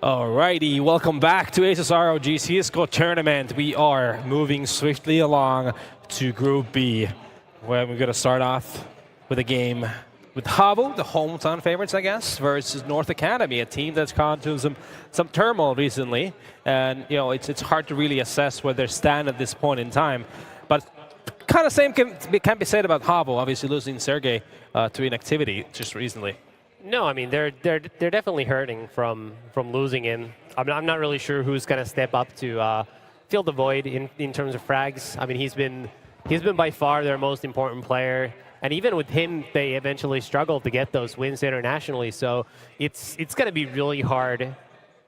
Alrighty, welcome back to ASUS ROG CSGO tournament. We are moving swiftly along to Group B, where we're going to start off with a game with HAVU, the hometown favorites, I guess, versus North Academy, a team that's gone through some turmoil recently, and it's hard to really assess where they stand at this point in time. But kind of same can be said about HAVU, obviously losing Sergey to inactivity just recently. No, I mean they're definitely hurting from losing him. I'm not really sure who's going to step up to fill the void in terms of frags. I mean he's been by far their most important player, and even with him they eventually struggled to get those wins internationally. So it's going to be really hard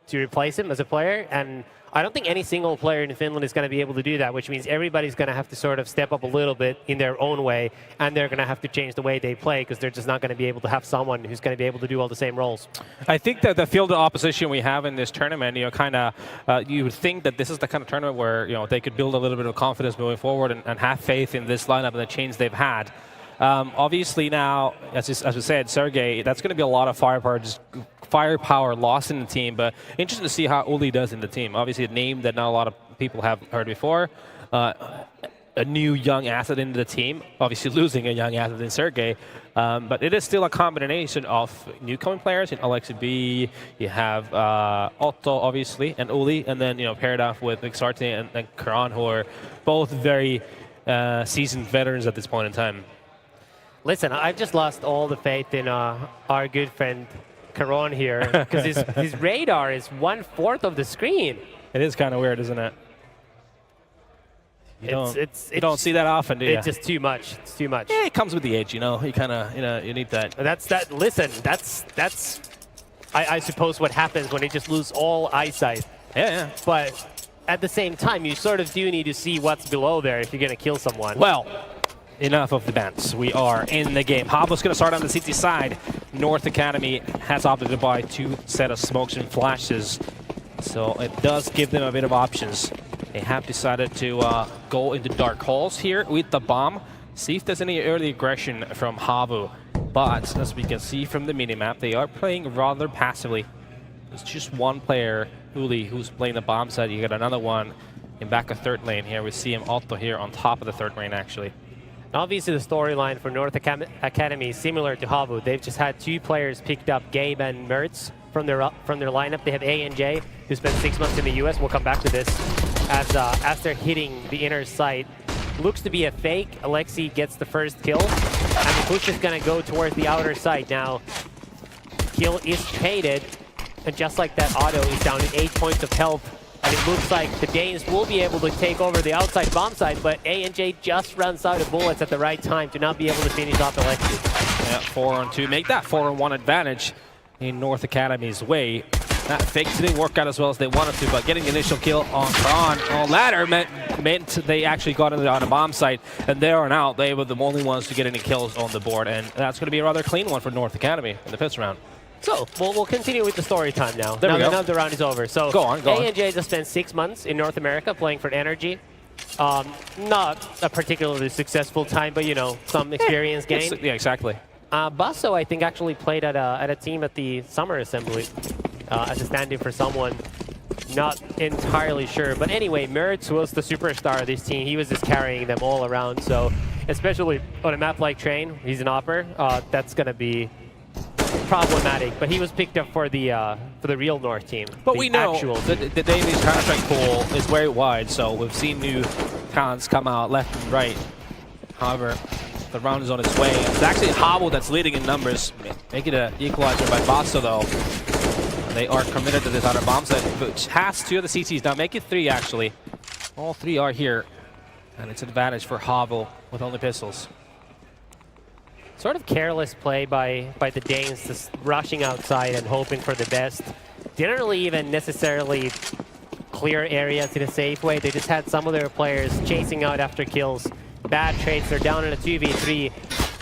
to replace him as a player, and I don't think any single player in Finland is going to be able to do that, which means everybody's going to have to sort of step up a little bit in their own way, and they're going to have to change the way they play because they're just not going to be able to have someone who's going to be able to do all the same roles. I think that the field of opposition we have in this tournament, you would think that this is the kind of tournament where they could build a little bit of confidence moving forward and have faith in this lineup and the change they've had. Obviously now, as we said, Sergey, that's going to be a lot of firepower lost in the team, but interesting to see how Uli does in the team. Obviously a name that not a lot of people have heard before. A new young asset into the team, obviously losing a young asset in Sergey, but it is still a combination of newcomer players in Alexi B, you have Otto obviously, and Uli, and then paired off with Mixarte and Karan, who are both very seasoned veterans at this point in time. Listen, I've just lost all the faith in our good friend Karan here, because his radar is 1/4 of the screen. It is kind of weird, isn't it? You don't see that often, do you? It's just too much. It's too much. Yeah, it comes with the age, you kind of, you need that. Listen, that's I suppose what happens when they just lose all eyesight. Yeah. But at the same time, you sort of do need to see what's below there if you're going to kill someone. Well, enough of the bants. We are in the game. HAVU's going to start on the CT side. North Academy has opted to buy 2 sets of smokes and flashes, so it does give them a bit of options. They have decided to go into dark holes here with the bomb, see if there's any early aggression from HAVU. But as we can see from the minimap, they are playing rather passively. There's just one player, Uli, who's playing the bomb side. You got another one in back of third lane here. We see him Otto here on top of the third lane, actually. Obviously, the storyline for North Academy is similar to HAVU. They've just had 2 players picked up, Gabe and Mertz, from their lineup. They have ANJ, who spent 6 months in the US. We'll come back to this. As they're hitting the inner site, looks to be a fake. Alexi gets the first kill, and the push is going to go towards the outer side. Now, kill is traded, and just like that, Otto is down to 8 points of health. And it looks like the Danes will be able to take over the outside bomb side, but ANJ just runs out of bullets at the right time to not be able to finish off Alexi. Yeah, 4-on-2. Make that 4-on-1 advantage in North Academy's way. That fake didn't work out as well as they wanted to, but getting the initial kill on Kron on ladder meant they actually got on the bomb site, and there on out, they were the only ones to get any kills on the board, and that's going to be a rather clean one for North Academy in the 5th round. So, we'll continue with the story time now. Now the round is over. So, go on. ANJ just spent 6 months in North America playing for Energy. Not a particularly successful time, but, some experience gained. Yeah, exactly. Basso, I think, actually played at a team at the Summer Assembly as a stand-in for someone. Not entirely sure. But anyway, Mertz was the superstar of this team. He was just carrying them all around. So, especially on a map like Train, he's an opper. That's going to be problematic, but he was picked up for the real North team. But we know the Danish Counter-Strike pool is very wide, so we've seen new talents come out left and right. However, the round is on its way. It's actually HAVU that's leading in numbers. Make it an equalizer by Basso, though. They are committed to this outer bomb set, which has 2 of the CTs. Now make it 3, actually. All 3 are here, and it's an advantage for HAVU with only pistols. Sort of careless play by the Danes, just rushing outside and hoping for the best. Didn't really even necessarily clear areas in a safe way. They just had some of their players chasing out after kills. Bad trades, they're down in a 2v3.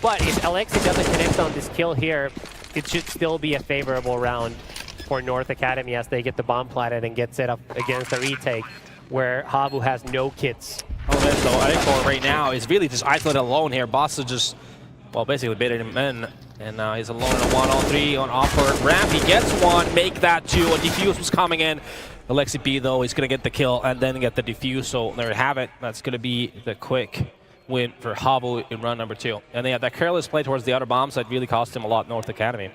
But if Alexi doesn't connect on this kill here, it should still be a favorable round for North Academy as they get the bomb planted and get set up against the retake, where HAVU has no kits. Oh, so Echo right now is really just isolated alone here. Boss is just, well, basically baited him in. And now he's alone in a 1-on-3 on upper ramp. He gets one, make that two. A defuse was coming in. Alexi B, though, he's going to get the kill and then get the defuse. So there you have it. That's going to be the quick win for HAVU in round number 2. And they have that careless play towards the outer bomb side really cost him a lot, North Academy.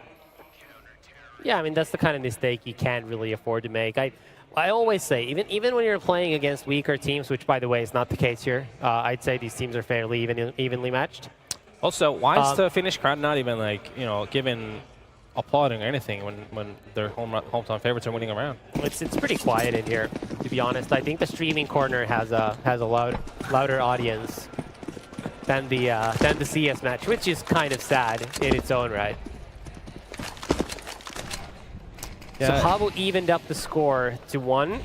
Yeah, I mean, that's the kind of mistake you can't really afford to make. I always say, even when you're playing against weaker teams, which, by the way, is not the case here, I'd say these teams are fairly evenly matched. Also, why is the Finnish crowd not even, like, applauding or anything when their hometown favorites are winning a round? It's pretty quiet in here, to be honest. I think the streaming corner has a louder audience than the CS match, which is kind of sad in its own right. Yeah. So HAVU evened up the score to 1.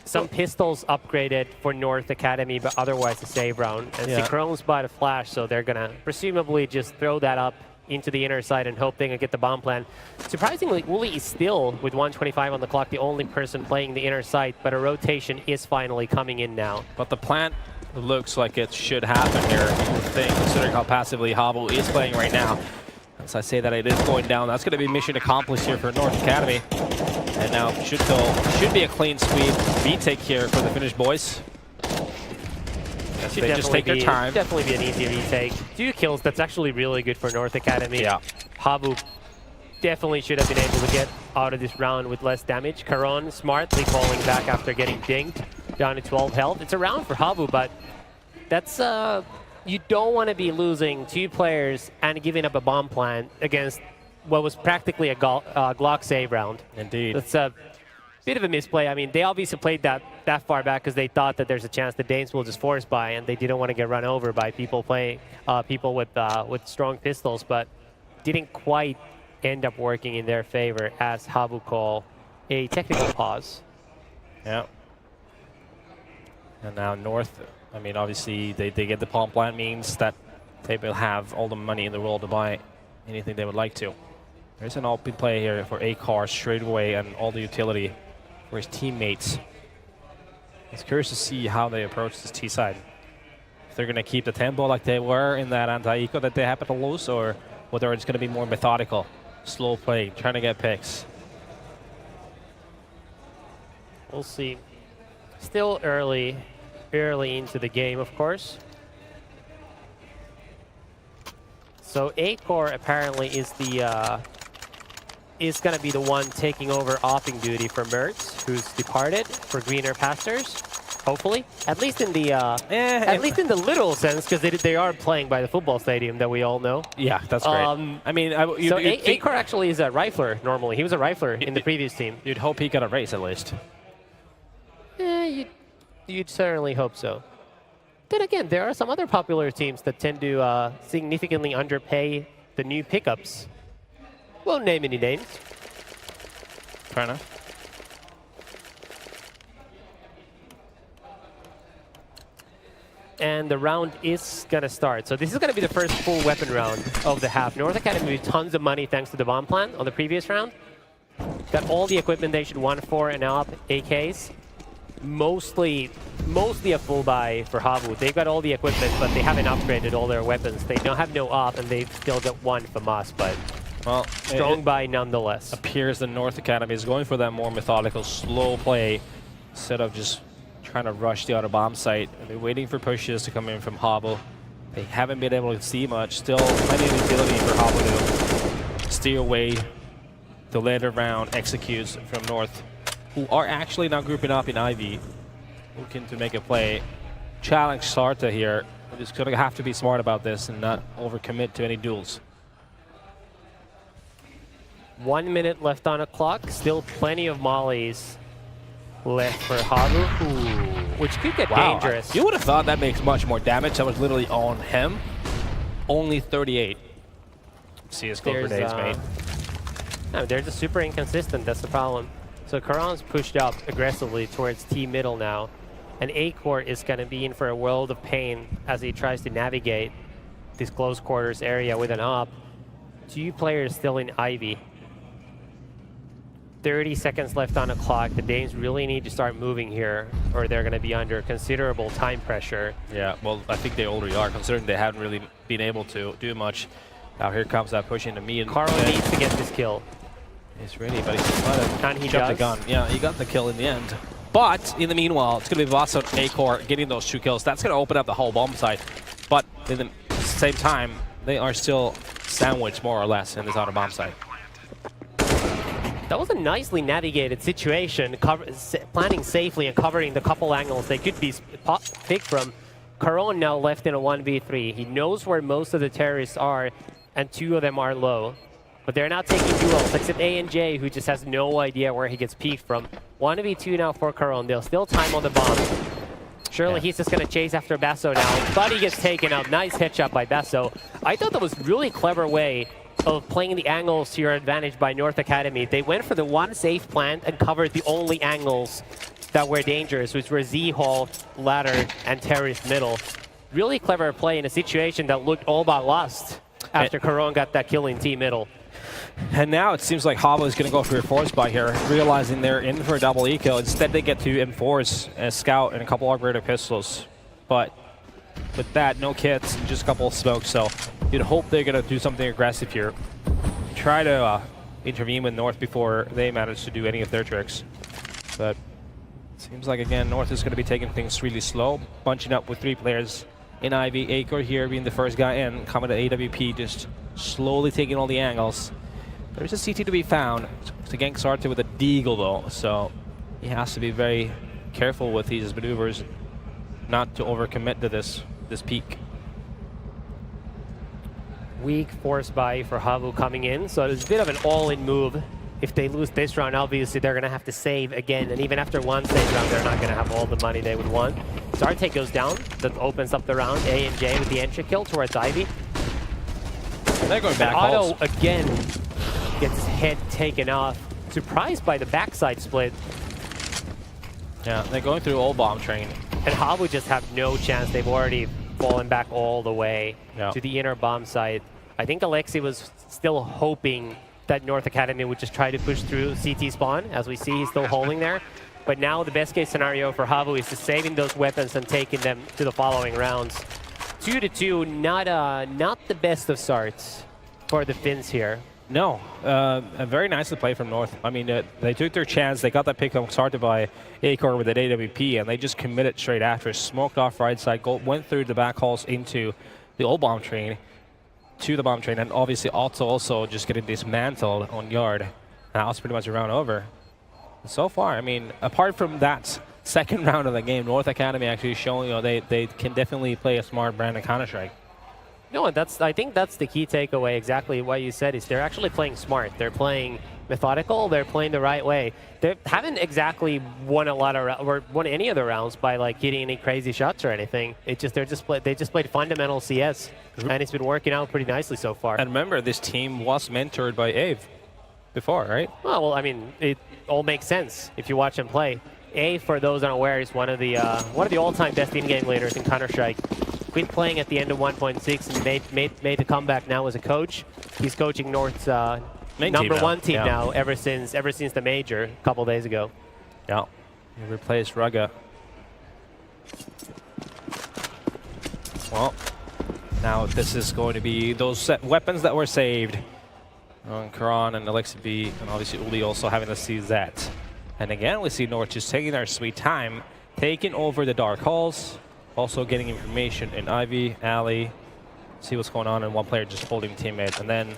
Some pistols upgraded for North Academy, but otherwise a save round. And Synchrone's by the flash, so they're going to presumably just throw that up into the inner side and hope they can get the bomb plan. Surprisingly, Uli is still, with 1:25 on the clock, the only person playing the inner side, but a rotation is finally coming in now. But the plant looks like it should happen here, considering how passively HAVU is playing right now. As I say that it is going down, that's going to be mission accomplished here for North Academy. And now should be a clean sweep. retake here for the Finnish boys. They just take their time. Definitely be an easy retake. 2 kills, that's actually really good for North Academy. Yeah. HAVU definitely should have been able to get out of this round with less damage. Caron smartly falling back after getting dinged, down to 12 health. It's a round for HAVU, but that's you don't want to be losing 2 players and giving up a bomb plant against what was practically a Glock save round. Indeed. That's a bit of a misplay. I mean, they obviously played that far back because they thought that there's a chance the Danes will just force buy, and they didn't want to get run over by people playing people with strong pistols, but didn't quite end up working in their favor as HAVU call a technical pause. Yeah. And now North, I mean, obviously they get the palm plant, means that they will have all the money in the world to buy anything they would like to. There's an open play here for A-Car straight away and all the utility for his teammates. It's curious to see how they approach this T side. If they're going to keep the tempo like they were in that anti-eco that they happen to lose, or whether it's going to be more methodical, slow play, trying to get picks. We'll see. Still early into the game, of course. So A-Core apparently is going to be the one taking over opping duty for Mertz, who's departed for greener pastures. Hopefully, at least in the literal sense, because they are playing by the football stadium that we all know. Yeah, that's great. I mean, so A-Core actually is a rifler normally. He was a rifler in the previous team. You'd hope he got a race at least. You'd certainly hope so. Then again, there are some other popular teams that tend to significantly underpay the new pickups. Won't name any names. Fair enough. And the round is going to start. So this is going to be the first full weapon round of the half. North Academy with tons of money thanks to the bomb plant on the previous round. Got all the equipment they should want for and up, AKs. Mostly a full buy for HAVU. They've got all the equipment, but they haven't upgraded all their weapons. They don't have no op, and they've still got 1 from us, but well, strong buy nonetheless. Appears the North Academy is going for that more methodical, slow play instead of just trying to rush the outer bomb site. They're waiting for pushes to come in from HAVU. They haven't been able to see much. Still plenty of utility for HAVU to steer away the later round executes from North, who are actually now grouping up in Ivy, looking to make a play. Challenge Sarta here. We're just going to have to be smart about this and not overcommit to any duels. 1 minute left on the clock. Still plenty of mollies left for HAVU, which could get dangerous. You would have thought that makes much more damage. That was literally on him. Only 38. CSGO for days, mate. No, they're just super inconsistent. That's the problem. So Caron's pushed up aggressively towards T middle now, and A-Core is going to be in for a world of pain as he tries to navigate this close quarters area with an op. 2 players still in Ivy. 30 seconds left on the clock. The Danes really need to start moving here, or they're going to be under considerable time pressure. Yeah, well, I think they already are, considering they haven't really been able to do much. Now here comes that push into me. And Carl needs to get this kill. He's ready, but he's might have And he jumped the does. gun. Yeah, he got the kill in the end. But in the meanwhile, it's going to be Vaso and Acor getting those 2 kills. That's going to open up the whole bomb site. But in the same time, they are still sandwiched more or less in this outer bomb site. That was a nicely navigated situation, planning safely and covering the couple angles they could be picked from. Caron now left in a 1v3. He knows where most of the terrorists are, and 2 of them are low. But they're not taking duels, except ANJ, who just has no idea where he gets peeked from. 1v2 now for Caron. They'll still time on the bomb. Surely he's just going to chase after Basso now, but he gets taken out. Nice headshot by Basso. I thought that was a really clever way of playing the angles to your advantage by North Academy. They went for the one safe plant and covered the only angles that were dangerous, which were Z-Hall, ladder, and terrorist middle. Really clever play in a situation that looked all but lost after Caron got that kill in T middle. And now it seems like HAVU is going to go for a force buy here, realizing they're in for a double eco. Instead, they get to enforce a scout and a couple upgraded pistols. But with that, no kits, and just a couple of smokes. So you'd hope they're going to do something aggressive here. Try to intervene with North before they manage to do any of their tricks. But it seems like, again, North is going to be taking things really slow, bunching up with 3 players in Ivy. Acor here being the first guy in, coming to AWP, just slowly taking all the angles. There's a CT to be found. It's against Sarte with a deagle though, so he has to be very careful with these maneuvers, not to overcommit to this peak. Weak force buy for HAVU coming in, so it's a bit of an all-in move. If they lose this round, obviously they're going to have to save again, and even after one save round, they're not going to have all the money they would want. Sarte goes down, that opens up the round. ANJ with the entry kill towards Ivy. They're going back. Otto again gets his head taken off. Surprised by the backside split. Yeah, they're going through old bomb train. And HAVU just have no chance. They've already fallen back all the way to the inner bomb site. I think Alexi was still hoping that North Academy would just try to push through CT spawn. As we see, he's still holding there. But now the best case scenario for HAVU is just saving those weapons and taking them to the following rounds. 2-2, not the best of starts for the Finns here. No, a very nicely played from North. I mean, they took their chance. They got that pick on started by Acor with an AWP, and they just committed straight after. Smoked off right side, went through the back halls into the old bomb train, to the bomb train, and obviously also just getting dismantled on yard. Now it's pretty much a round over. So far, I mean, apart from that second round of the game, North Academy actually showing they can definitely play a smart brand of Counter-Strike. No, I think that's the key takeaway. Exactly what you said is they're actually playing smart. They're playing methodical. They're playing the right way. They haven't exactly won a lot of or won any of the rounds by like hitting any crazy shots or anything. They just played fundamental CS, and it's been working out pretty nicely so far. And remember, this team was mentored by AVE before, right? Well, I mean, it all makes sense if you watch them play. AVE, for those unaware, is one of the all-time best in-game leaders in Counter-Strike. Quit playing at the end of 1.6 and made a comeback now as a coach. He's coaching North's number one team now ever since the major a couple days ago. Yeah, he replaced Raga. Well, now this is going to be those weapons that were saved on Karan and Alexi B, and obviously Uli also having the CZ. And again, we see North just taking their sweet time, taking over the dark halls. Also getting information in Ivy, Alley, see what's going on, and one player just holding teammates. And then,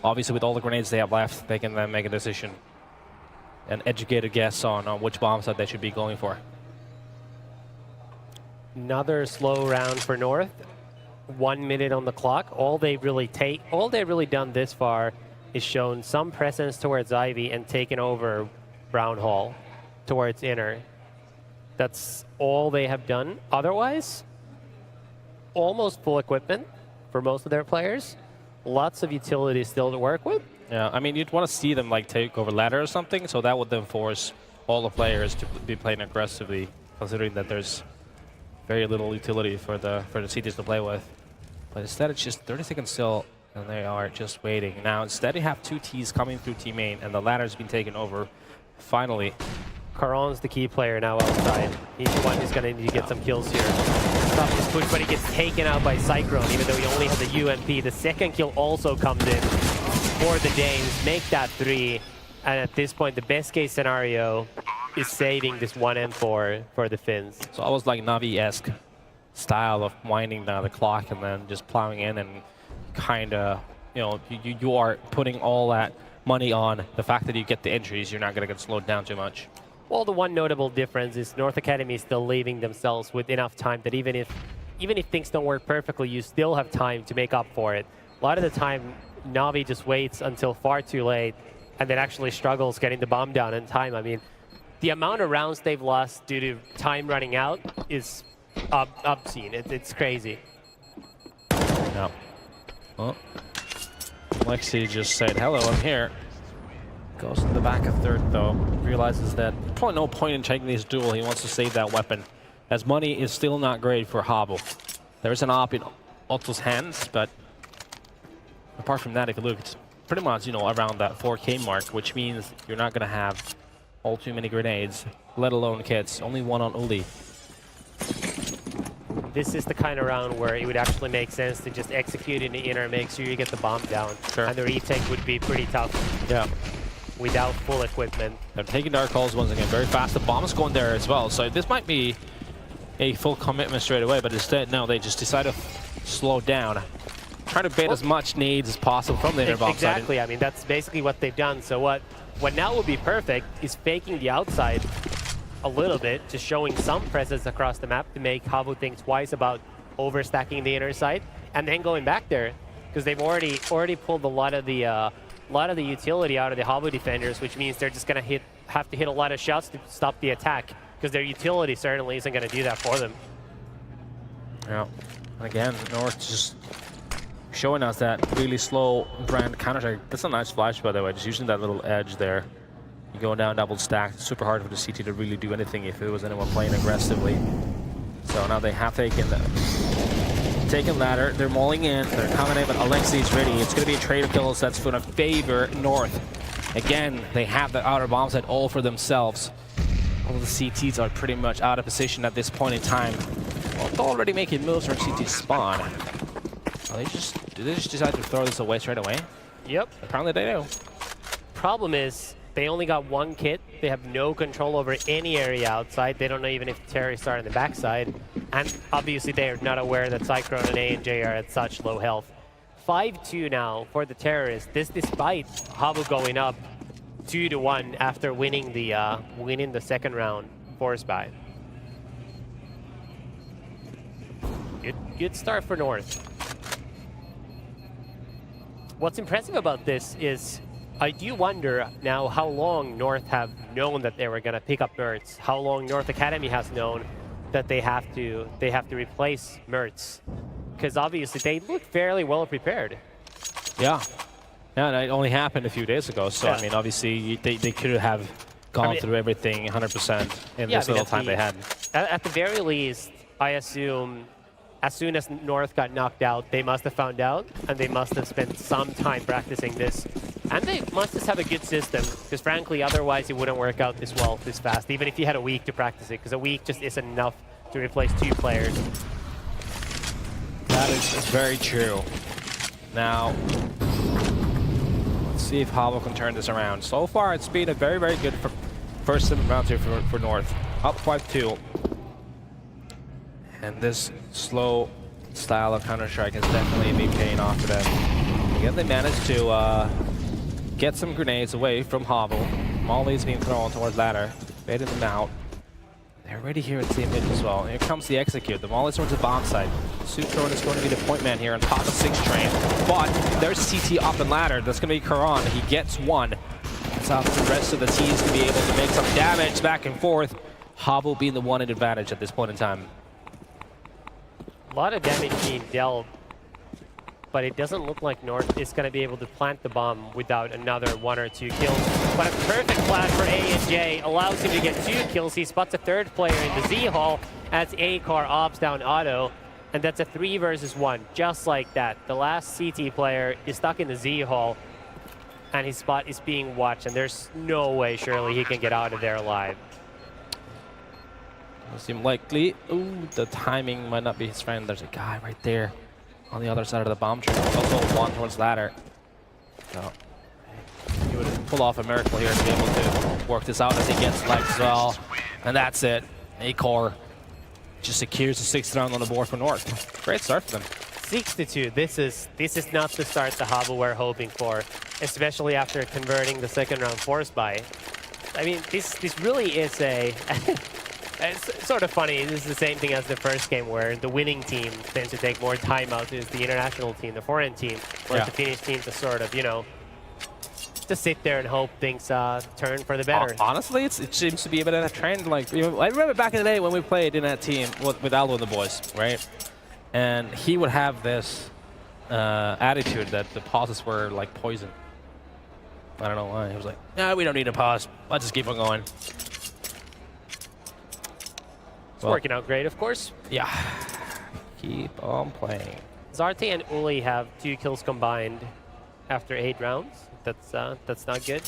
obviously, with all the grenades they have left, they can then make a decision, an educated guess on which bomb site they should be going for. Another slow round for North. 1 minute on the clock. All they've really done this far is shown some presence towards Ivy and taken over Brown Hall towards inner. That's all they have done. Otherwise, almost full equipment for most of their players. Lots of utility still to work with. Yeah, I mean, you'd want to see them like take over ladder or something, so that would then force all the players to be playing aggressively, considering that there's very little utility for the CTs to play with. But instead, it's just 30 seconds still And they are just waiting. Now, instead, you have two Ts coming through T main, and the ladder's been taken over. Finally. Caron's the key player now outside. He's the one who's going to need to get some kills here. Stop this push, but he gets taken out by Cyclone, even though he only has a UMP. The second kill also comes in for the Danes. Make that 3. And at this point, the best case scenario is saving this 1M4 for the Finns. So almost like Navi-esque style of winding down the clock and then just plowing in and kind of, you know, you are putting all that money on the fact that you get the entries. You're not going to get slowed down too much. Well, the one notable difference is North Academy is still leaving themselves with enough time that even if things don't work perfectly, you still have time to make up for it. A lot of the time, Navi just waits until far too late and then actually struggles getting the bomb down in time. I mean, the amount of rounds they've lost due to time running out is obscene. It's crazy. Yeah. Well, Lexi just said, hello, I'm here. Goes to the back of third, though. Realizes that probably no point in taking this duel. He wants to save that weapon, as money is still not great for HAVU. There's an op in Otto's hands, but apart from that, if you look, it's pretty much, you know, around that 4K mark, which means you're not going to have all too many grenades, let alone kits. Only one on Uli. This is the kind of round where it would actually make sense to just execute in the inner, make sure you get the bomb down. Sure. And the retake would be pretty tough. Yeah. Without full equipment. They're taking dark holes once again very fast. The bomb's going there as well. So this might be a full commitment straight away, but instead, no, they just decide to slow down. Try to bait as much nades as possible from the inner bomb side. Exactly. I mean, that's basically what they've done. So what now would be perfect is faking the outside a little bit, just showing some presence across the map to make HAVU think twice about overstacking the inner side, and then going back there, because they've already pulled a lot of the utility out of the HAVU defenders, which means they're just going to have to hit a lot of shots to stop the attack, because their utility certainly isn't going to do that for them. Yeah, and again, North just showing us that really slow brand counter. That's a nice flash, by the way, just using that little edge there. You go down double stacked. It's super hard for the CT to really do anything if it was anyone playing aggressively. So now they have taken ladder. They're mulling in. They're coming in, but Alexi's ready. It's going to be a trade of kills that's going to favor North. Again, they have the outer bomb set all for themselves. All the CTs are pretty much out of position at this point in time. Well, they're already making moves from CT spawn. Did they just decide to throw this away straight away? Yep. Apparently they do. Problem is, they only got one kit. They have no control over any area outside. They don't know even if the terrorists are on the backside. And obviously they are not aware that Cyclone and ANJ are at such low health. 5-2 now for the terrorists. This despite HAVU going up 2-1 after winning the second round force buy. Good start for North. What's impressive about this is I do wonder now how long North have known that they were going to pick up Mertz. How long North Academy has known that they have to replace Mertz, because obviously they look fairly well prepared. Yeah, and it only happened a few days ago. So yeah. I mean, obviously they could have gone through everything 100% in this little time they had. At the very least, I assume as soon as North got knocked out, they must have found out, and they must have spent some time practicing this. And they must just have a good system, because frankly, otherwise it wouldn't work out this well, this fast, even if you had a week to practice it, because a week just isn't enough to replace 2 players. That is very true. Now, let's see if HAVU can turn this around. So far, it's been a very, very good first round here for North. Up 5-2. And this slow style of Counter-Strike has definitely been paying off for them. Again, they managed to get some grenades away from HAVU. Molly's being thrown towards ladder, baiting them out. They're already here at same mid as well. Here comes the execute. The Molly's towards the bomb side. Sutron is going to be the point man here on top of 6 train. But there's CT up and ladder. That's going to be Karan. He gets one. It's up to the rest of the teams to be able to make some damage back and forth. HAVU being the one in advantage at this point in time. A lot of damage being dealt, but it doesn't look like North is going to be able to plant the bomb without another 1 or 2 kills. But a perfect flash for ANJ allows him to get 2 kills. He spots a 3rd player in the Z-Hall as A-Car ops down Auto. And that's a 3 versus 1, just like that. The last CT player is stuck in the Z hole, and his spot is being watched, and there's no way, surely, he can get out of there alive. Doesn't seem likely. Ooh, the timing might not be his friend. There's a guy right there on the other side of the bomb tree. Also one towards ladder. So he would pull off a miracle here to be able to work this out as he gets flagged as well. And that's it. A-Core just secures the 6th round on the board for North. Great start for them. 6-2. This is not the start the HAVU were hoping for, especially after converting the 2nd round force buy. I mean, this really is a... It's sort of funny. This is the same thing as the first game, where the winning team tends to take more timeouts. It's the international team, the foreign team, whereas the Finnish team to sort of, you know, just sit there and hope things turn for the better. Honestly, it seems to be a bit of a trend. Like, you know, I remember back in the day when we played in that team with Aldo and the boys, right? And he would have this attitude that the pauses were like poison. I don't know why. He was like, "No, we don't need a pause. Let's just keep on going." It's working out great, of course. Yeah. Keep on playing. Zarte and Uli have 2 kills combined after 8 rounds. That's not good.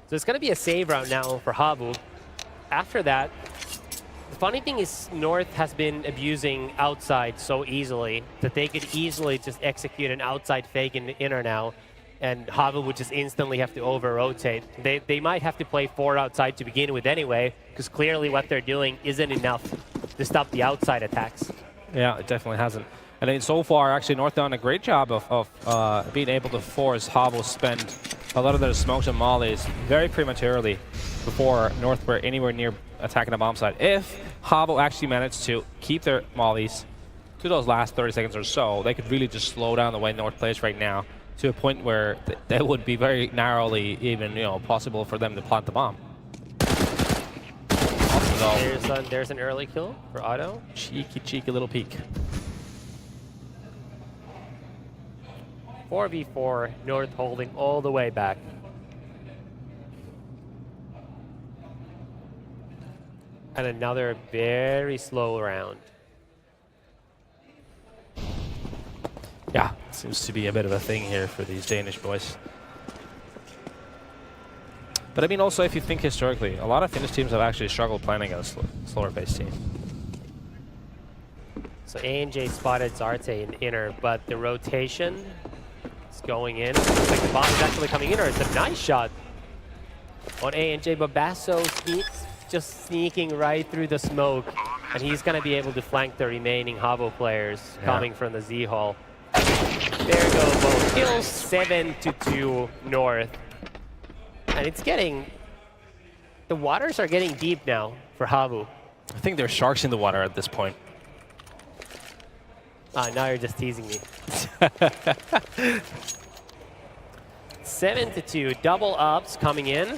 So it's going to be a save round now for HAVU. After that, the funny thing is North has been abusing outside so easily that they could easily just execute an outside fake in the inner now, and HAVU would just instantly have to over-rotate. They might have to play 4 outside to begin with anyway, because clearly what they're doing isn't enough to stop the outside attacks. Yeah, it definitely hasn't. And then so far, actually, North done a great job of being able to force HAVU spend a lot of their smokes and mollies very prematurely before North were anywhere near attacking the bomb site. If HAVU actually managed to keep their mollies to those last 30 seconds or so, they could really just slow down the way North plays right now to a point where that would be very narrowly even, you know, possible for them to plant the bomb. There's an early kill for Otto. Cheeky little peek. 4v4, North holding all the way back. And another very slow round. Yeah, seems to be a bit of a thing here for these Danish boys. But I mean, also, if you think historically, a lot of Finnish teams have actually struggled playing against a slower-paced team. So ANJ spotted Zarte in inner, but the rotation is going in. Looks like the bomb is actually coming in, or it's a nice shot on ANJ, but Basso just sneaking right through the smoke, and he's going to be able to flank the remaining HAVU players coming from the Z hall. There go both kills, 7-2 North. And it's getting... The waters are getting deep now for HAVU. I think there's sharks in the water at this point. Now you're just teasing me. 7-2, double ups coming in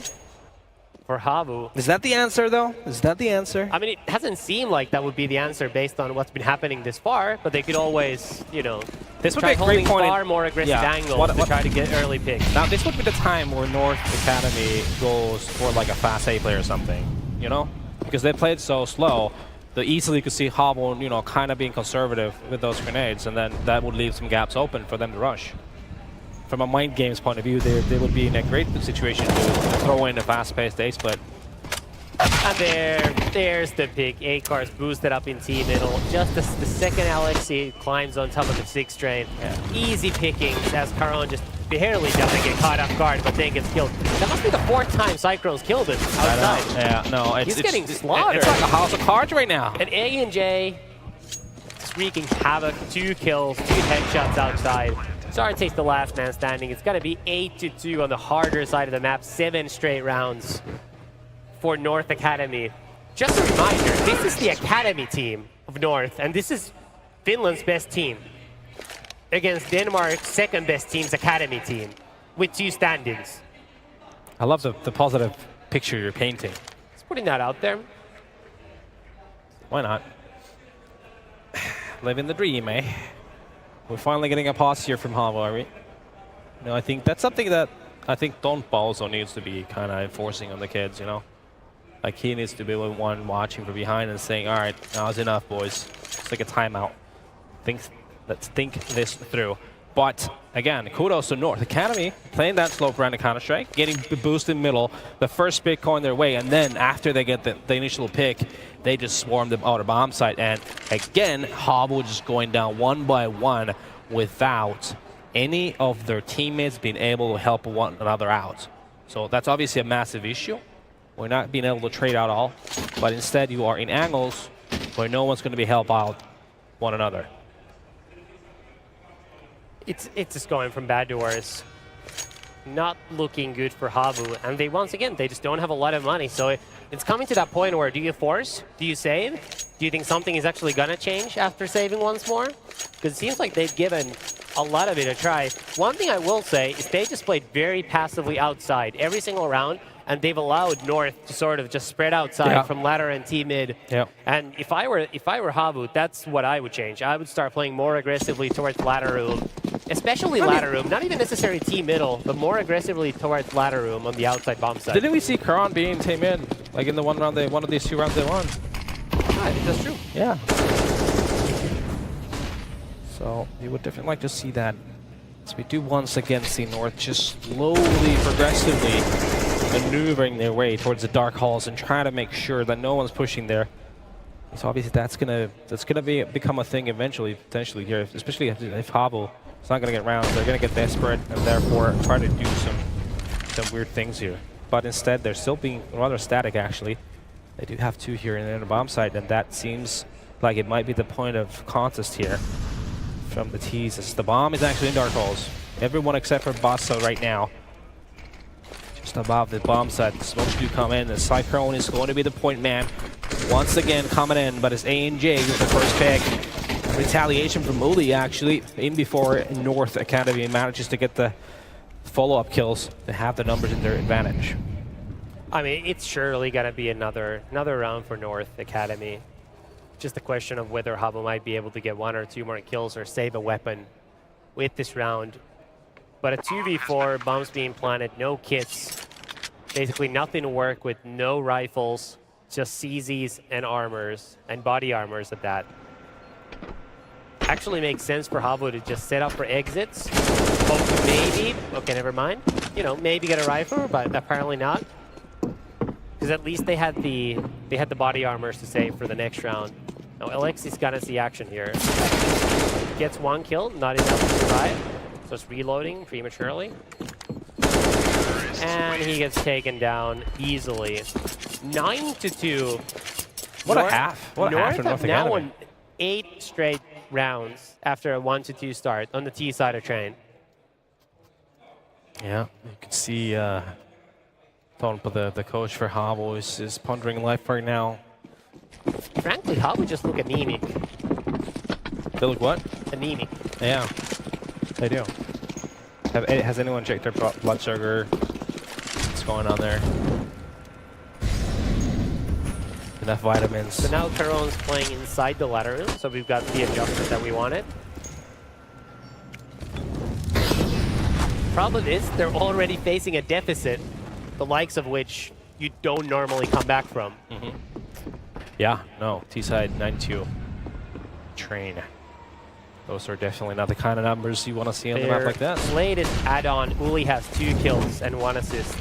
for HAVU. Is that the answer, though? Is that the answer? I mean, it hasn't seemed like that would be the answer based on what's been happening this far, but they could always, you know, this would be a great point. Far more aggressive angles to try to get early picks. Now, this would be the time where North Academy goes for like a fast A play or something, you know? Because they played so slow, they easily could see HAVU, you know, kind of being conservative with those grenades, and then that would leave some gaps open for them to rush. From a mind games point of view, they would be in a great situation to throw in a fast-paced A split. And there's the pick. A-Cars boosted up in T middle. Just the second Alexi climbs on top of the 6th train. Easy pickings as Caron just barely doesn't get caught off guard, but then gets killed. That must be the 4th time Cyclones killed him outside. Yeah, no, he's getting slaughtered. It's like a house of cards right now. And A&J wreaking havoc. 2 kills, 2 headshots outside. Zarte takes the last man standing. It's going to be 8-2 on the harder side of the map. 7 straight rounds for North Academy. Just a reminder, this is the Academy team of North, and this is Finland's best team against Denmark's 2nd best team's Academy team with 2 standings. I love the positive picture you're painting. Just putting that out there. Why not? Living the dream, eh? We're finally getting a pause here from HAVU, are we? No, I think that's something that I think Donpa also needs to be kind of enforcing on the kids, you know? Like, he needs to be the one watching from behind and saying, all right, now's enough, boys. It's like a timeout. Let's think this through. But again, kudos to North Academy playing that slow brand of Counter-Strike, getting the boost in middle, the first pick going their way, and then after they get the initial pick, they just swarm the outer bomb site. And again, HAVU just going down one by one without any of their teammates being able to help one another out. So that's obviously a massive issue. We're not being able to trade out all, but instead you are in angles where no one's going to be help out one another. It's just going from bad to worse. Not looking good for HAVU, and they once again they just don't have a lot of money. So it's coming to that point where do you force? Do you save? Do you think something is actually gonna change after saving once more? Because it seems like they've given a lot of it a try. One thing I will say is they just played very passively outside every single round, and they've allowed North to sort of just spread outside from ladder and T mid. And if I were HAVU, that's what I would change. I would start playing more aggressively towards ladder room, especially ladder room. Not even necessarily T middle, but more aggressively towards ladder room on the outside bomb side. Didn't we see Karan being T mid like in the one of these 2 rounds they won? I think that's true. Yeah. So you would definitely like to see that. So we do once again see North just slowly, progressively maneuvering their way towards the dark halls and trying to make sure that no one's pushing there. So obviously that's gonna become a thing eventually, potentially here, especially if HAVU is not gonna get rounds. They're gonna get desperate and therefore try to do some weird things here. But instead they're still being rather static actually. They do have 2 here in the bomb site, and that seems like it might be the point of contest here from the T's. As the bomb is actually in dark halls. Everyone except for Bassa right now. Just above the bomb site, the smokes do come in. The Cyclone is going to be the point man. Once again coming in, but it's A&J with the first pick. Retaliation from Uli actually in before North Academy manages to get the follow-up kills. They have the numbers in their advantage. I mean, it's surely going to be another round for North Academy. Just a question of whether HAVU might be able to get 1 or 2 more kills or save a weapon with this round. But a 2v4, bombs being planted, no kits. Basically nothing to work with, no rifles, just CZs and armors, and body armors at that. Actually makes sense for HAVU to just set up for exits. Hope to maybe, okay, never mind. You know, maybe get a rifle, but apparently not. Because at least they had the body armors to save for the next round. Now Alexi's gonna see action here. Gets 1 kill, not enough to survive. So it's reloading prematurely. And he gets taken down easily. 9-2. What a half. What a half for North Academy. Now won 8 straight rounds after a 1-2 start on the T side of train. Yeah, you can see the coach for HAVU is pondering life right now. Frankly, HAVU just look anemic. They look what? Anemic. Yeah, they do. Has anyone checked their blood sugar? What's going on there? Enough vitamins. So now Karon's playing inside the ladder room, so we've got the adjustment that we wanted. Problem is, they're already facing a deficit, the likes of which you don't normally come back from. Yeah, no, T-side 9-2. Train. Those are definitely not the kind of numbers you want to see on the map like that. Latest add-on, Uli has 2 kills and 1 assist.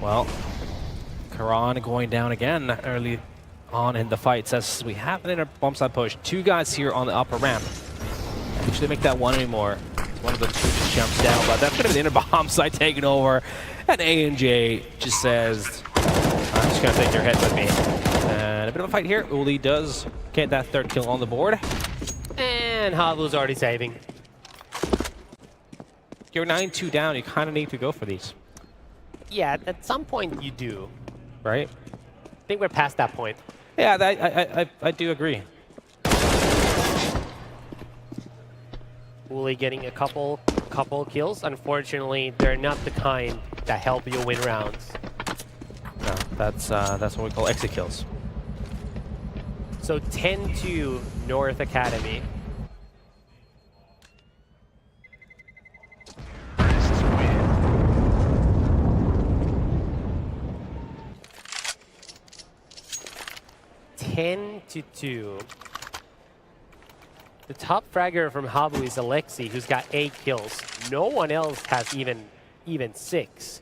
Well, Karan going down again early on in the fight. Says we have an inner bomb side push. 2 guys here on the upper ramp. Actually make that 1 anymore. One of the 2 just jumps down, but that's going to be the inner bomb side taking over. And A&J just says, I'm just going to take your head with me. And a bit of a fight here. Uli does get that 3rd kill on the board. And HAVU's already saving. You're 9-2 down. You kind of need to go for these. Yeah, at some point you do. Right? I think we're past that point. Yeah, I do agree. Uli getting a couple kills. Unfortunately, they're not the kind that help you win rounds. No, that's what we call exit kills. So 10-2 North Academy. 10-2. The top fragger from HAVU is Alexi, who's got 8 kills. No one else has even 6.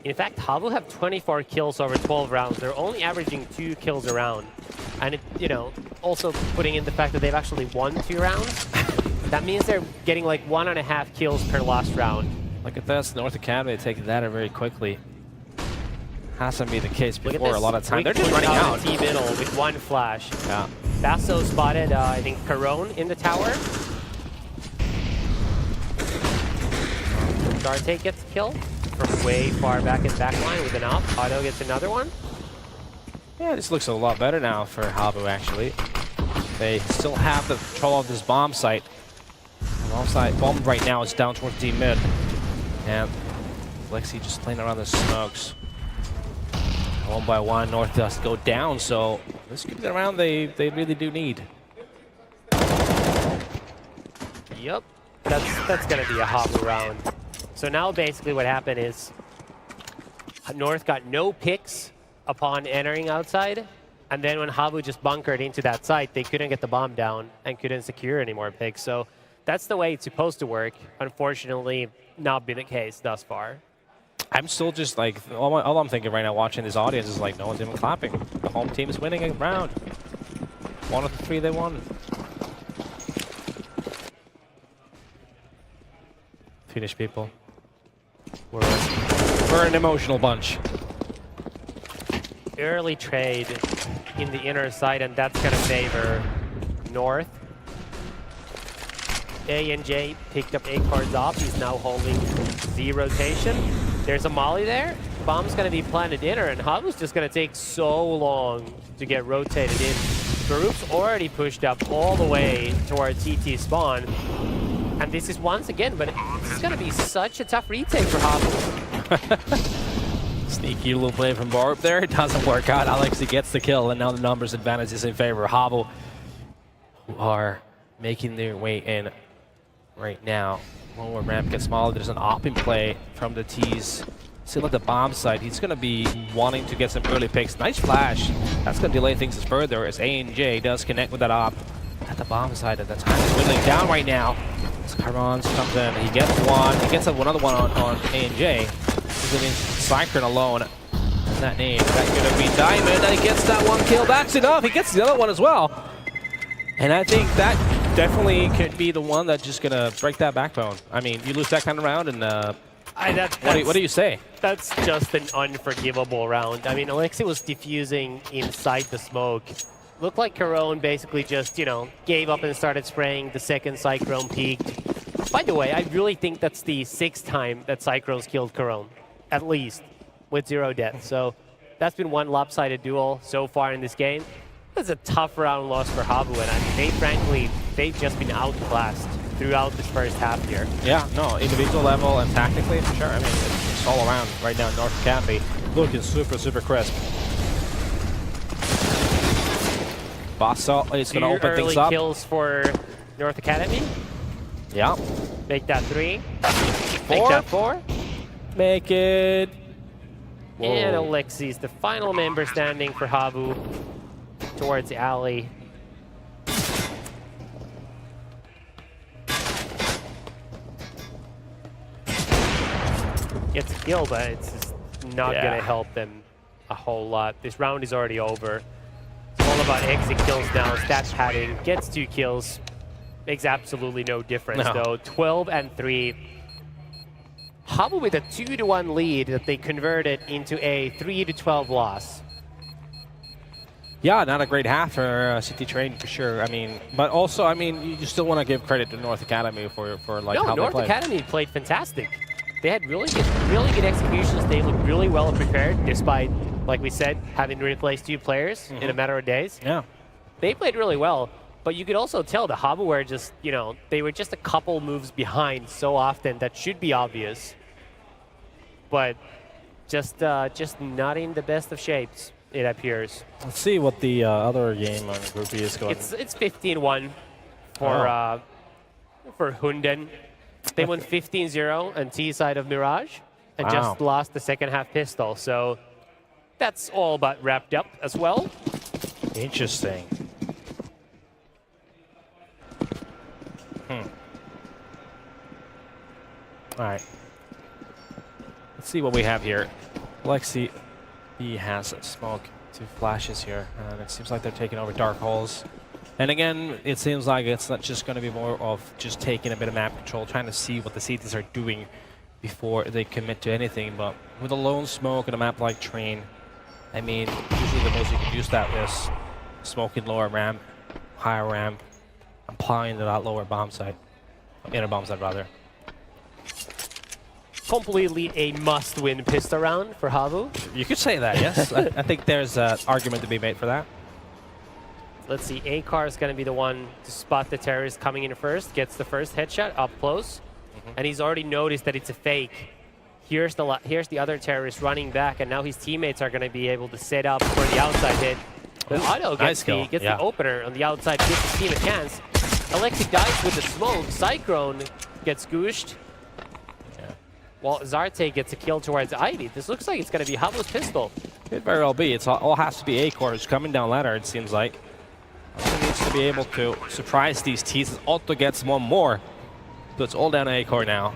In fact, HAVU have 24 kills over 12 rounds. They're only averaging 2 kills a round. And, also putting in the fact that they've actually won 2 rounds, that means they're getting like 1.5 kills per last round. Look at this, North Academy taking that very quickly. Hasn't been the case before a lot of time. They're just running out. T-middle with 1 flash. Yeah. Basso spotted, I think, Carone in the tower. Darte gets killed from way far back in backline with an up. Otto gets another one. Yeah, this looks a lot better now for HAVU, actually. They still have the control of this bomb site. The bomb right now is down towards D-mid. And Lexi just playing around the smokes. 1 by 1, North does go down, so this could be the round they really do need. Yep, that's going to be a HAVU round. So now basically what happened is North got no picks upon entering outside, and then when HAVU just bunkered into that site, they couldn't get the bomb down and couldn't secure any more picks. So that's the way it's supposed to work. Unfortunately, not been the case thus far. I'm still just like, all I'm thinking right now watching this audience is like, no one's even clapping. The home team is winning a round. 1 of the 3 they won. Finnish people. We're an emotional bunch. Early trade in the inner side, and that's going to favor North. A&J picked up 8 cards off. He's now holding Z rotation. There's a molly there. Bomb's going to be planted inner, and HAVU's just going to take so long to get rotated in. Baruch's already pushed up all the way towards CT spawn. And this is once again, but this is going to be such a tough retake for HAVU. Sneaky little play from Baruch there. It doesn't work out. Alexi gets the kill, and now the numbers advantage is in favor of HAVU, who are making their way in right now. One more ramp gets smaller. There's an op in play from the T's. Still at the bomb side. He's going to be wanting to get some early picks. Nice flash. That's going to delay things further as A&J does connect with that op at the bomb side. And the time is dwindling down right now. As Carons comes in. He gets one. He gets another one on A&J. He's leaving Cyclone alone. That name. That's going to be Diamond. And he gets that one kill. That's enough. He gets the other one as well. And I think that definitely could be the one that's just going to break that backbone. I mean, you lose that kind of round, and what do you say? That's just an unforgivable round. I mean, Alexi was diffusing inside the smoke. Looked like Carone basically just, gave up and started spraying the second Cyclone peaked. By the way, I really think that's the 6th time that Cyclone's killed Carone, at least, with 0 deaths. So that's been one lopsided duel so far in this game. It's a tough round loss for HAVU, and they've just been outclassed throughout this first half here. Yeah, no, individual level and tactically, for sure. I mean, it's all around right now. North Academy looking super, super crisp. Basso is going to open things up. 2 early kills for North Academy. Yeah. Make that 3. 4. Make that 4. Make it. Whoa. And Alexi's the final member standing for HAVU towards the alley. Gets a kill, but it's just not going to help them a whole lot. This round is already over. It's all about exit kills now. Stat padding. Gets 2 kills. Makes absolutely no difference, though. 12-3. HAVU with a 2-1 lead that they converted into a 3-12 loss. Yeah, not a great half for City Train for sure. I mean, but also, I mean, you still want to give credit to North Academy for like how they played. No, North Academy played fantastic. They had really good executions. They looked really well prepared, despite, like we said, having replaced 2 players in a matter of days. Yeah, they played really well. But you could also tell the HAVU were just, they were just a couple moves behind so often that should be obvious. But just not in the best of shapes, it appears. Let's see what the other game on Group B is going. It's 15-1 for Hunden. They won 15-0 on T side of Mirage. and just lost the second half pistol. So that's all but wrapped up as well. Interesting. All right. Let's see what we have here. Lexi, he has smoke, 2 flashes here, and it seems like they're taking over dark holes. And again, it seems like it's not just going to be more of just taking a bit of map control, trying to see what the CTs are doing before they commit to anything. But with a lone smoke and a map like Train, I mean, usually the most you can use that is smoking lower ramp, higher ramp, applying to that lower bomb site, inner bomb site rather. Completely a must-win pistol round for HAVU. You could say that, yes. I think there's an argument to be made for that. Let's see, A-Car is going to be the one to spot the terrorist coming in first, gets the first headshot up close, and he's already noticed that it's a fake. Here's the other terrorist running back, and now his teammates are going to be able to set up for the outside hit. But Otto gets, the opener on the outside, gives his team a chance. Alexi dies with the smoke. Cyclone gets gooshed. Well, Zarte gets a kill towards Ivy. This looks like it's going to be HAVU's pistol. It very well be. It's all has to be A-Core who's coming down ladder, it seems like. Also needs to be able to surprise these T's. Otto gets one more. So it's all down to A-Core now.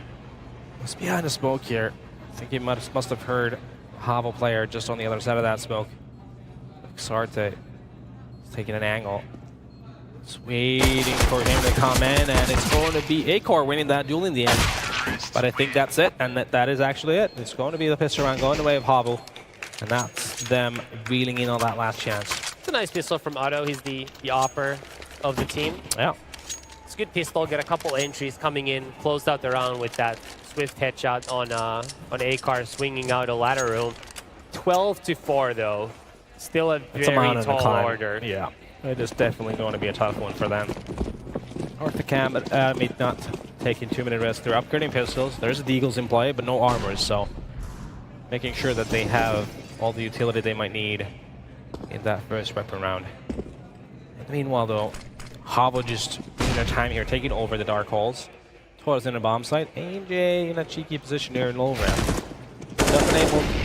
Must be behind the smoke here. I think he must have heard HAVU player just on the other side of that smoke. Zarte is taking an angle. It's waiting for him to come in, and it's going to be A-Core winning that duel in the end. But I think that's it, and that is actually it. It's going to be the pistol round going the way of HAVU, and that's them reeling in on that last chance. It's a nice pistol from Otto. He's the opper of the team. Yeah. It's a good pistol. Get a couple entries coming in. Closed out the round with that swift headshot on A-Car swinging out a ladder room. 12-4 though. Still a very tall order. Yeah, it is definitely going to be a tough one for them. North Cam not taking 2-minute rest. They're upgrading pistols. There's Deagles in play, but no armors, so making sure that they have all the utility they might need in that first weapon round. Meanwhile, though, HAVU just in their time here, taking over the dark holes towards the bomb site. AJ in a cheeky position here in low ramp.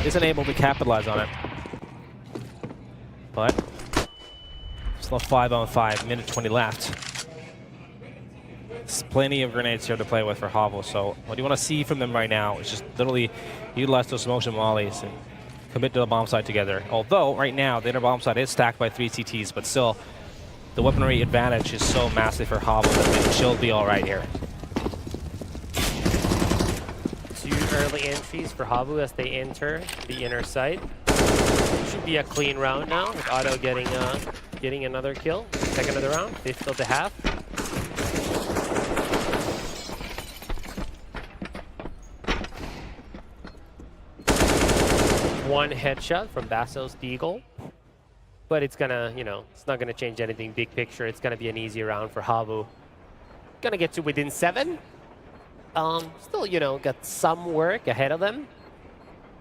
Isn't able to capitalize on it. But still 5-on-5, minute 20 left. There's plenty of grenades here to play with for HAVU, so what you want to see from them right now is just literally utilize those motion mollies and commit to the bomb site together. Although, right now, the inner bomb site is stacked by 3 CTs, but still, the weaponry advantage is so massive for HAVU that they should be all right here. 2 early entries for HAVU as they enter the inner site. Should be a clean round now, with Otto getting another kill. Second of the round, 5th of the half. One headshot from Basso's Deagle, but it's gonna, it's not gonna change anything big picture. It's gonna be an easy round for HAVU. Gonna get to within 7. Still, got some work ahead of them.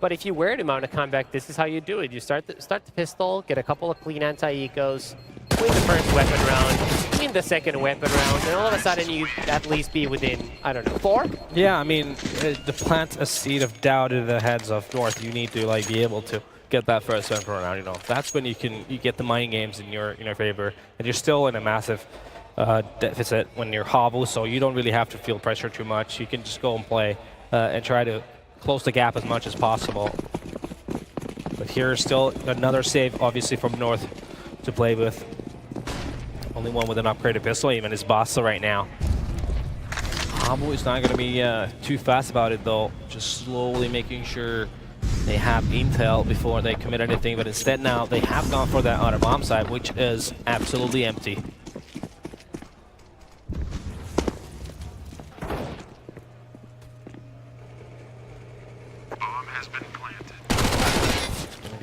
But if you were to mount a comeback, this is how you do it. You start the pistol, get a couple of clean anti-ecos, win the first weapon round, win the second weapon round, and all of a sudden you at least be within, I don't know, 4? Yeah, I mean, to plant a seed of doubt in the heads of North, you need to be able to get that first weapon round. That's when you get the mind games in your favor, and you're still in a massive deficit when you're HAVU, so you don't really have to feel pressure too much. You can just go and play and try to close the gap as much as possible. But here's still another save, obviously, from North to play with. Only one with an upgraded pistol, even is Bassa right now. HAVU is not going to be too fast about it, though. Just slowly making sure they have intel before they commit anything. But instead now, they have gone for that outer bomb side, which is absolutely empty.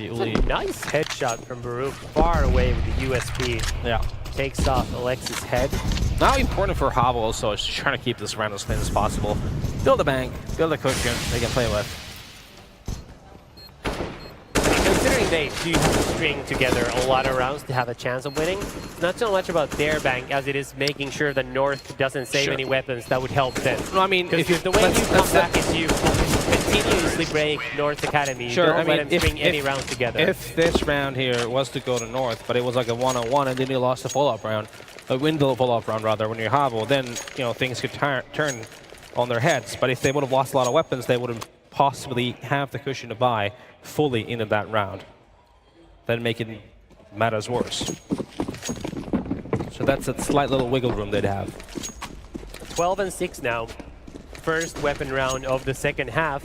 It's a nice headshot from Baruch, far away with the USP. Yeah. Takes off Alexis' head. Now important for HAVU also is trying to keep this round as clean as possible. Build a bank, build a cushion they can play with. Considering they do have to string together a lot of rounds to have a chance of winning, it's not so much about their bank as it is making sure that North doesn't save any weapons that would help them. No, I mean, if the way you come back is you continuously break North Academy. Sure, Don't let him string any rounds together. If this round here was to go to North, but it was like a 1-on-1, and then you lost the follow-up round, win the follow-up round rather, when you're HAVU, then things could turn on their heads. But if they would have lost a lot of weapons, they wouldn't possibly have the cushion to buy fully into that round. Then making matters worse. So that's a slight little wiggle room they'd have. 12-6 now. First weapon round of the second half.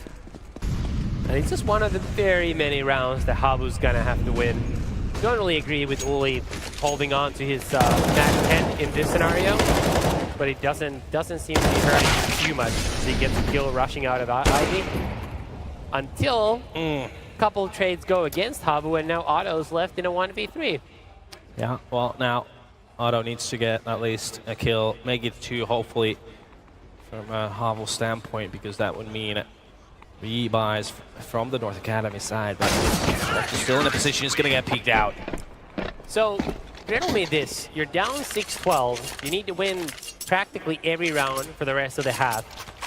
And it's just one of the very many rounds that HAVU's gonna have to win. Don't really agree with Uli holding on to his Mac 10 in this scenario, but it doesn't seem to be hurting too much. So he gets a kill rushing out of Ivy until a couple of trades go against HAVU, and now Otto's left in a 1v3. Yeah, well, now Otto needs to get at least a kill, make it 2, hopefully, from a HAVU standpoint, because that would mean rebuys from the North Academy side. But still in a position, he's going to get peeked out. So, riddle me this. You're down 6-12. You need to win practically every round for the rest of the half.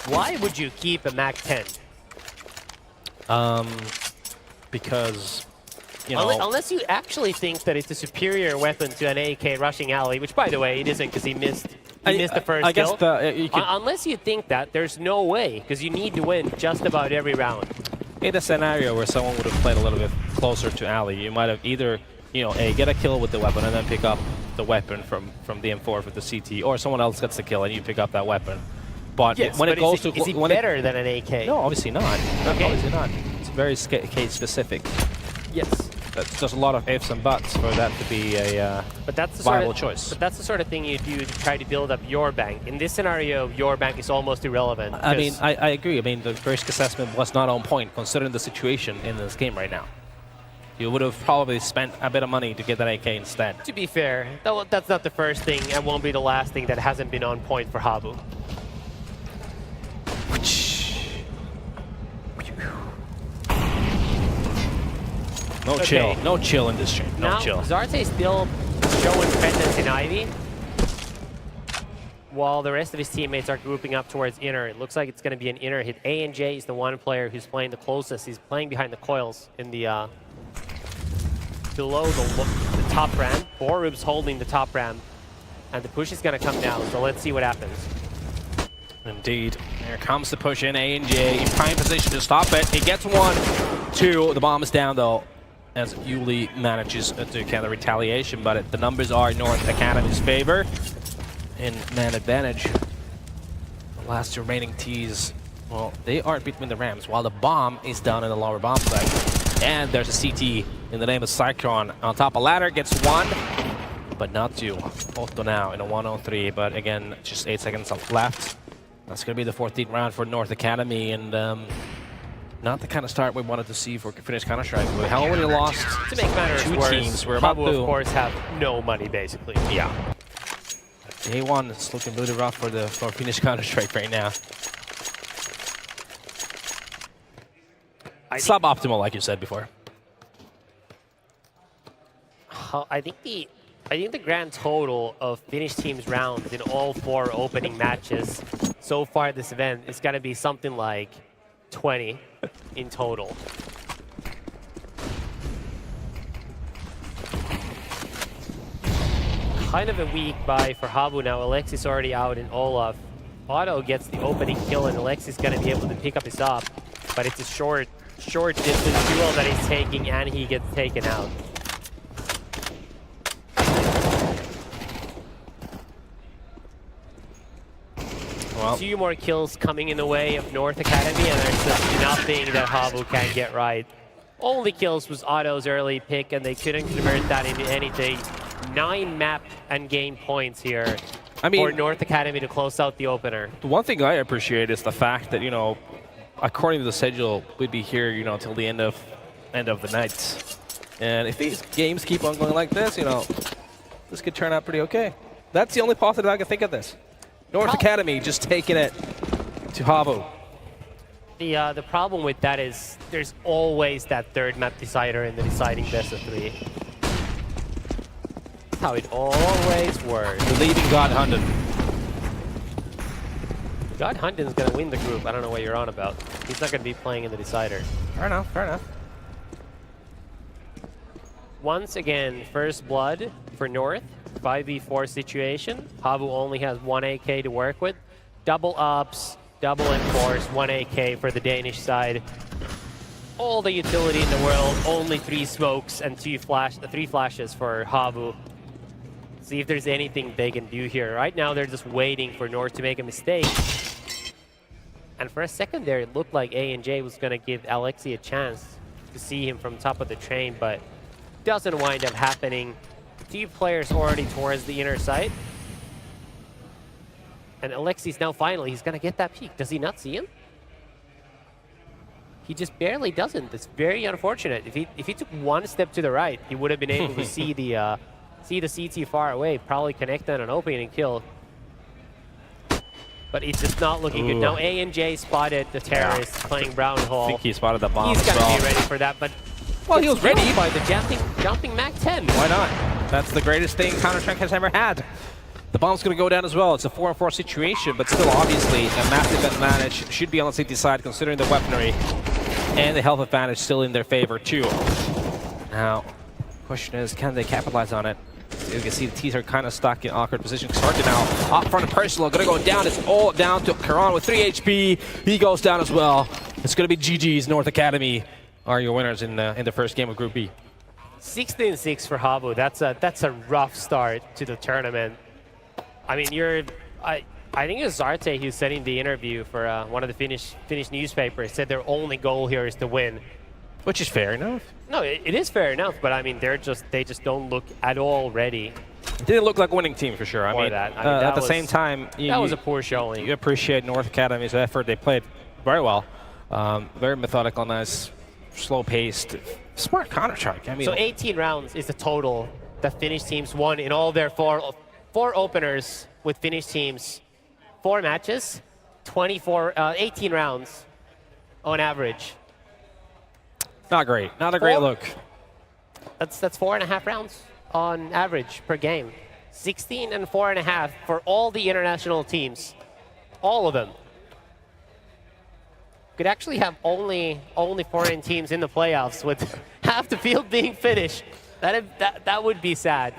Why would you keep a Mac 10? Because, unless you actually think that it's a superior weapon to an AK rushing alley, which, by the way, it isn't because he missed the first kill. Unless you think that, there's no way, because you need to win just about every round. In a scenario where someone would have played a little bit closer to alley, you might have either, get a kill with the weapon and then pick up the weapon from the M4 with the CT, or someone else gets the kill and you pick up that weapon. But yes, when but it goes to... Is he better than an AK? No, obviously not. Okay. Obviously not. It's very case specific. Yes. There's a lot of ifs and buts for that to be a viable choice. But that's the sort of thing you do to try to build up your bank. In this scenario, your bank is almost irrelevant. I mean, I agree. I mean, the risk assessment was not on point considering the situation in this game right now. You would have probably spent a bit of money to get that AK instead. To be fair, that's not the first thing and won't be the last thing that hasn't been on point for HAVU. No chill. No chill in this stream. No chill. Zarte still showing presence in Ivy, while the rest of his teammates are grouping up towards inner. It looks like it's going to be an inner hit. ANJ is the one player who's playing the closest. He's playing behind the coils in the below the top ramp. Borub's holding the top ramp, and the push is going to come down. So let's see what happens. Indeed. Here comes the push in. ANJ in prime position to stop it. He gets 1, 2. The bomb is down though, as Uli manages to counter retaliation, but the numbers are in North Academy's favor in man advantage. The last 2 remaining Ts, well, they are between the ramps, while the bomb is down in the lower bomb site. And there's a CT in the name of Cyclone. On top of ladder, gets 1, but not 2. Otto now in a 1-on-3, but again, just 8 seconds left. That's going to be the 14th round for North Academy, and not the kind of start we wanted to see for Finnish Counter-Strike. We already lost to make matters 2 worse, teams. We're about HAVU, to, of course, have no money, basically. Yeah. Day 1 is looking really rough for Finnish Counter-Strike right now. Suboptimal, like you said before. I think the grand total of Finnish teams' rounds in all 4 opening matches so far this event is going to be something like 20 in total. Kind of a weak buy for HAVU now. Alexis already out in Olaf. Otto gets the opening kill, and Alexis is going to be able to pick up his op, but it's a short distance duel that he's taking, and he gets taken out. Well, 2 more kills coming in the way of North Academy, and there's just nothing that HAVU can get right. Only kills was Otto's early pick, and they couldn't convert that into anything. 9 map and game points here for North Academy to close out the opener. The one thing I appreciate is the fact that, according to the schedule, we'd be here, till the end of the night. And if these games keep on going like this, this could turn out pretty okay. That's the only positive I can think of this. North Academy just taking it to HAVU. The problem with that is there's always that 3rd map decider in the deciding best of 3. That's how it always works. The leading got hunted. God Hunton's going to win the group. I don't know what you're on about. He's not going to be playing in the decider. Fair enough, fair enough. Once again, first blood for North. 5v4 situation. HAVU only has 1 AK to work with. Double ups, double enforce, 1 AK for the Danish side. All the utility in the world, only 3 smokes and 3 flashes for HAVU. See if there's anything they can do here. Right now, they're just waiting for North to make a mistake. And for a second there, it looked like A&J was going to give Alexi a chance to see him from top of the train, but doesn't wind up happening. 2 players already towards the inner side. And Alexi's now finally, he's going to get that peek. Does he not see him? He just barely doesn't. It's very unfortunate. If he took 1 step to the right, he would have been able to see the CT far away, probably connect on an opening kill. But it's just not looking good. Now A&J spotted the terrorist playing Brown Hole. I think he spotted the bomb. He's got to be ready for that, but well, he was ready by the jumping Mac 10. Why not? That's the greatest thing Counter-Strike has ever had. The bomb's going to go down as well. It's a 4-on-4 situation, but still obviously a massive advantage. Should be on the safety side considering the weaponry and the health advantage still in their favor too. Now, question is, can they capitalize on it? You can see the T's are kind of stuck in awkward position. Sargent now up front of Personal, going to go down. It's all down to Karan with 3 HP. He goes down as well. It's going to be GG's. North Academy are your winners in the first game of Group B. 16-6 for HAVU. That's a rough start to the tournament. I mean, I think it was Zarte who said in the interview for one of the Finnish newspapers, said their only goal here is to win. Which is fair enough. No, it is fair enough, but I mean, they just don't look at all ready. It didn't look like a winning team for sure. I mean, at the same time, that was a poor showing. You appreciate North Academy's effort. They played very well, very methodical, nice, slow-paced, smart Counter-Strike. I mean, so 18 rounds is the total that Finnish teams won in all their four openers with Finnish teams. 4 matches, 18 rounds on average. Not great. Not a great look. That's 4.5 rounds on average per game. 16 and 4.5 for all the international teams. All of them. Could actually have only foreign teams in the playoffs with half the field being Finnish. That would be sad.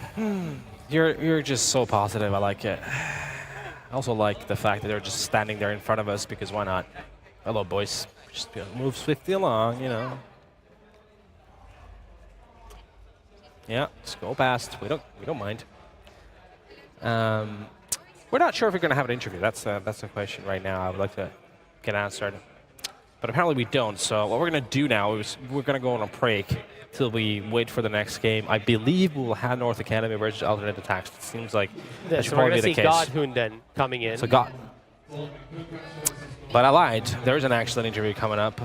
You're just so positive. I like it. I also like the fact that they're just standing there in front of us because why not? Hello, boys. Just move swiftly along, you know. Yeah, just go past. We don't mind. We're not sure if we're going to have an interview. That's the question right now. I would like to get answered, but apparently we don't. So what we're going to do now is we're going to go on a break till we wait for the next game. I believe we will have North Academy versus Alternate Attacks. It seems like that should probably be the case. God Hunden coming in. So God. But I lied. There is an excellent interview coming up.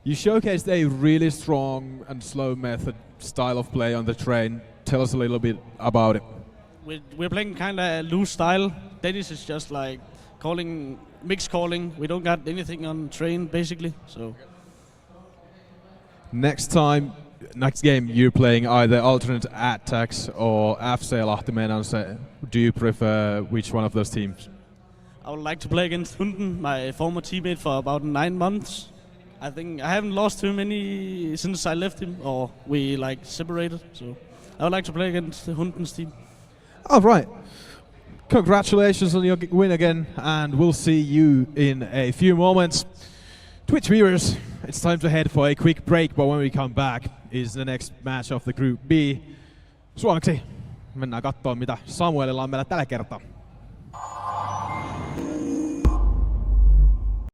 You showcased a really strong and slow method style of play on the train. Tell us a little bit about it. We're playing kind of a loose style. Danish is just like mixed calling. We don't got anything on train basically. So next game you're playing either Alternate Attacks or FC Lahti. Do you prefer which one of those teams? I would like to play against Hunden, my former teammate for about 9 months. I think I haven't lost too many since I left him, or we like separated. So I would like to play against the Hunden's team. All right. Congratulations on your win again, and we'll see you in a few moments. Twitch viewers, it's time to head for a quick break, but when we come back is the next match of the Group B. Suomeksi mennään katsomaan, mitä Samuelilla on meillä tällä kertaa.